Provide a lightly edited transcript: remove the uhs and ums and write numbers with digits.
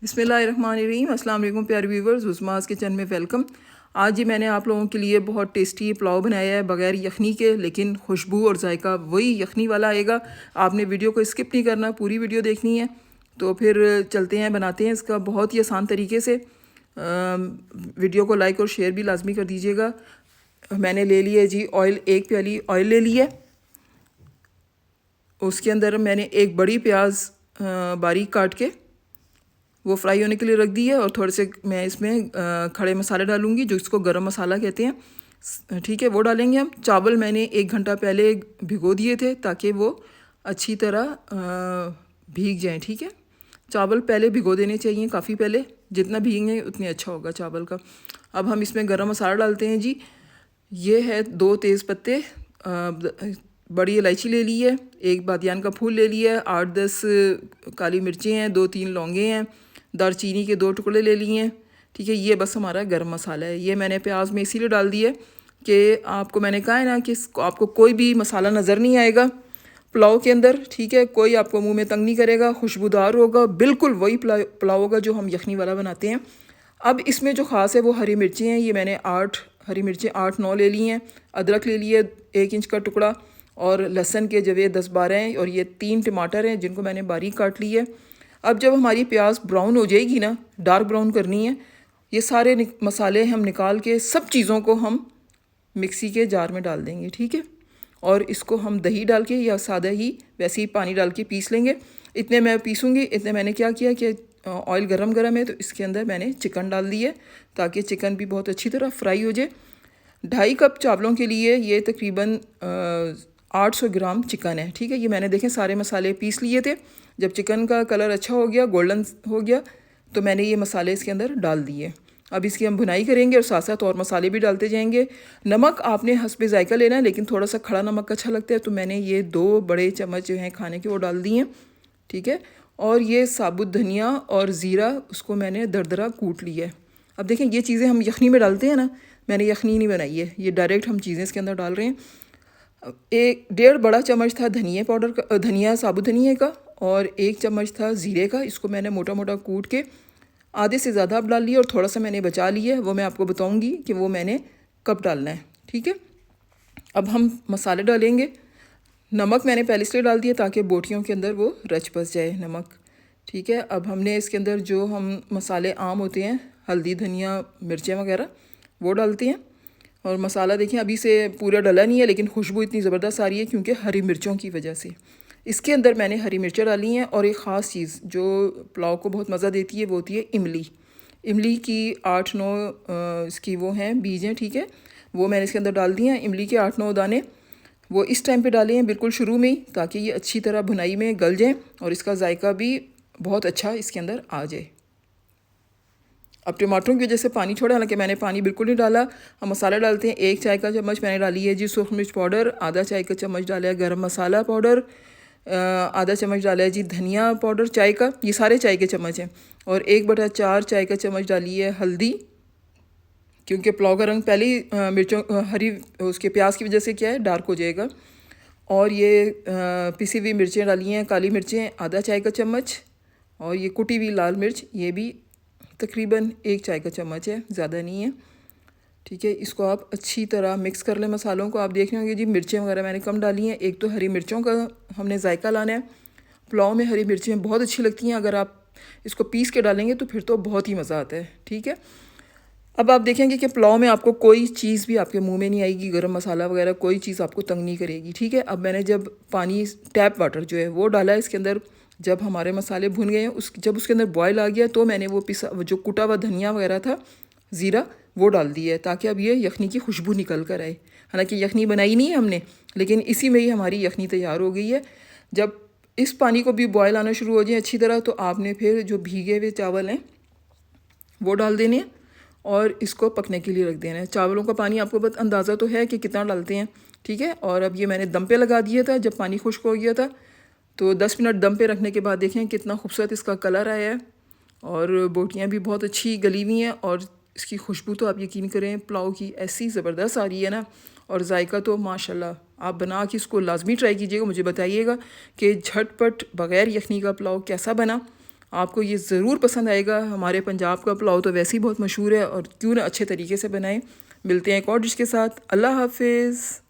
बिस्मिल्लाहिर्रहमानिर्रहीम। अस्सलाम वालेकुम प्यारे व्यूवर्स, हुस्मास किचन में वेलकम। आज जी मैंने आप लोगों के लिए बहुत टेस्टी पुलाव बनाया है बग़ैर यखनी के, लेकिन खुशबू और जायका वही यखनी वाला आएगा। आपने वीडियो को स्किप नहीं करना, पूरी वीडियो देखनी है। तो फिर चलते हैं, बनाते हैं इसका बहुत ही आसान तरीके से। वीडियो को लाइक और शेयर भी लाजमी कर दीजिएगा। मैंने ले लिया जी ऑयल, 1 प्याली ऑयल ले लिया। उसके अंदर मैंने एक बड़ी प्याज बारीक काट के वो फ्राई होने के लिए रख दी है, और थोड़े से मैं इसमें खड़े मसाले डालूंगी जो इसको गरम मसाला कहते हैं, ठीक है, वो डालेंगे हम। चावल मैंने 1 घंटा पहले भिगो दिए थे ताकि वो अच्छी तरह भीग जाएं, ठीक है। चावल पहले भिगो देने चाहिए, काफ़ी पहले, जितना भीगेंगे उतनी अच्छा होगा चावल का। अब हम इसमें गरम मसाला डालते हैं जी। ये है 2 तेज़ पत्ते, बड़ी इलायची ले ली है, 1 बादियान का फूल ले लिया है, 8-10 काली मिर्चें हैं, 2-3 लौंगे हैं, दालचीनी के 2 टुकड़े ले लिए हैं, ठीक है। ये बस हमारा गरम मसाला है। ये मैंने प्याज में इसीलिए डाल दिया कि आपको मैंने कहा है ना कि आपको कोई भी मसाला नज़र नहीं आएगा पुलाव के अंदर, ठीक है। कोई आपको मुंह में तंग नहीं करेगा, खुशबूदार होगा, बिल्कुल वही पुलाव होगा जो हम यखनी वाला बनाते हैं। अब इसमें जो ख़ास है वो हरी मिर्चें हैं। ये मैंने 8 हरी मिर्चें 8-9 ले ली हैं। अदरक ले लिए 1 इंच का टुकड़ा, और लहसुन के जवे 10-12 हैं, और ये 3 टमाटर हैं जिनको मैंने बारीक काट ली है। अब जब हमारी प्याज ब्राउन हो जाएगी ना, डार्क ब्राउन करनी है, ये सारे मसाले हम निकाल के सब चीज़ों को हम मिक्सी के जार में डाल देंगे, ठीक है। और इसको हम दही डाल के या सादा ही वैसे ही पानी डाल के पीस लेंगे। इतने मैं पीसूँगी। इतने मैंने क्या किया कि ऑयल गरम है तो इसके अंदर मैंने चिकन डाल दिया ताकि चिकन भी बहुत अच्छी तरह फ्राई हो जाए। 2.5 कप चावलों के लिए ये तकरीबन 800 ग्राम चिकन है, ठीक है। ये मैंने देखें सारे मसाले पीस लिए थे। जब चिकन का कलर अच्छा हो गया, गोल्डन हो गया, तो मैंने ये मसाले इसके अंदर डाल दिए। अब इसकी हम भुनाई करेंगे और साथ साथ और मसाले भी डालते जाएंगे। नमक आपने हस्बे जायका लेना है, लेकिन थोड़ा सा खड़ा नमक अच्छा लगता है, तो मैंने ये 2 बड़े चम्मच जो हैं खाने के वो डाल दिए, ठीक है। और ये साबुत धनिया और ज़ीरा, उसको मैंने दरदरा कूट लिया है। अब देखें ये चीज़ें हम यखनी में डालते हैं ना, मैंने यखनी नहीं बनाई है, ये डायरेक्ट हम चीज़ें इसके अंदर डाल रहे हैं। 1-1.5 बड़ा चम्मच था धनिया पाउडर का, धनिया साबुत धनिया का, और 1 चम्मच था ज़ीरे का। इसको मैंने मोटा मोटा कूट के आधे से ज़्यादा अब डाल लिया, और थोड़ा सा मैंने बचा लिया है, वो मैं आपको बताऊंगी कि वो मैंने कब डालना है, ठीक है। अब हम मसाले डालेंगे। नमक मैंने पहले इसलिए डाल दिया ताकि बोटियों के अंदर वो रच बस जाए नमक, ठीक है। अब हमने इसके अंदर जो हम मसाले आम होते हैं, हल्दी, धनिया, मिर्चें वगैरह, वो डालते हैं। और मसाला देखिए अभी से पूरा डला नहीं है, लेकिन खुशबू इतनी ज़बरदस्त आ रही है क्योंकि हरी मिर्चों की वजह से। इसके अंदर मैंने हरी मिर्चें डाली हैं, और एक ख़ास चीज़ जो पुलाव को बहुत मज़ा देती है वो होती है इमली। इमली की 8-9 इसकी वो हैं बीज हैं, ठीक है, वो मैंने इसके अंदर डाल दिए हैं। इमली के 8-9 दाने वो इस टाइम पे डाले हैं बिल्कुल शुरू में ही, ताकि ये अच्छी तरह भुनाई में गल जाएँ और इसका जायका भी बहुत अच्छा इसके अंदर आ जाए। अब टमाटरों की वजह से पानी छोड़ा, हालांकि मैंने पानी बिल्कुल नहीं डाला। हम मसाला डालते हैं। 1 चाय का चम्मच मैंने डाली है जी सुरख मिर्च पाउडर, आधा चाय का चम्मच डाला है गरम मसाला पाउडर, आधा चम्मच डाला है जी धनिया पाउडर चाय का, ये सारे चाय के चम्मच हैं। और 1/4 चाय का चम्मच डाली है हल्दी, क्योंकि पुलाव का रंग पहले ही मिर्चों हरी उसके प्याज की वजह से क्या है डार्क हो जाएगा। और ये पिसी हुई मिर्चें डाली हैं, काली मिर्चें आधा चाय का चम्मच, और ये कुटी हुई लाल मिर्च ये भी तकरीबन 1 चाय का चम्मच है, ज़्यादा नहीं है, ठीक है। इसको आप अच्छी तरह मिक्स कर लें मसालों को। आप देख रहे होंगे जी मिर्चें वगैरह मैंने कम डाली हैं। एक तो हरी मिर्चों का हमने जायका लाना है, पुलाव में हरी मिर्चें बहुत अच्छी लगती हैं। अगर आप इसको पीस के डालेंगे तो फिर तो बहुत ही मज़ा आता है, ठीक है। अब आप देखेंगे कि पुलाव में आपको कोई चीज़ भी आपके मुंह में नहीं आएगी, गरम मसाला वगैरह कोई चीज़ आपको तंग नहीं करेगी, ठीक है। अब मैंने जब पानी टैप वाटर जो है वो डाला है इसके अंदर, जब हमारे मसाले भुन गए हैं, जब उसके अंदर बॉयल आ गया, तो मैंने वो पिसा जो कुटा हुआ धनिया वगैरह था, ज़ीरा, वो डाल दिया है ताकि अब ये यखनी की खुशबू निकल कर आए। हालांकि यखनी बनाई नहीं है हमने, लेकिन इसी में ही हमारी यखनी तैयार हो गई है। जब इस पानी को भी बॉयल आना शुरू हो जाए अच्छी तरह, तो आपने फिर जो भीगे हुए चावल हैं वो डाल देने हैं और इसको पकने के लिए रख देना है। चावलों का पानी आपको बस अंदाज़ा तो है कि कितना डालते हैं, ठीक है। और अब ये मैंने दम पे लगा दिया था जब पानी खुश्क हो गया था, तो 10 मिनट दम पे रखने के बाद देखें कितना खूबसूरत इसका कलर आया है, और बोटियाँ भी बहुत अच्छी गली हुई हैं, और इसकी खुशबू तो आप यकीन करें पुलाव की ऐसी ज़बरदस्त आ रही है ना, और जायका तो माशाल्लाह। आप बना के इसको लाजमी ट्राई कीजिएगा, मुझे बताइएगा कि झटपट बग़ैर यखनी का पुलाव कैसा बना। आपको ये ज़रूर पसंद आएगा। हमारे पंजाब का पुलाव तो वैसे ही बहुत मशहूर है, और क्यों ना अच्छे तरीके से बनाएं। मिलते हैं एक और डिश के साथ। अल्लाह हाफिज़।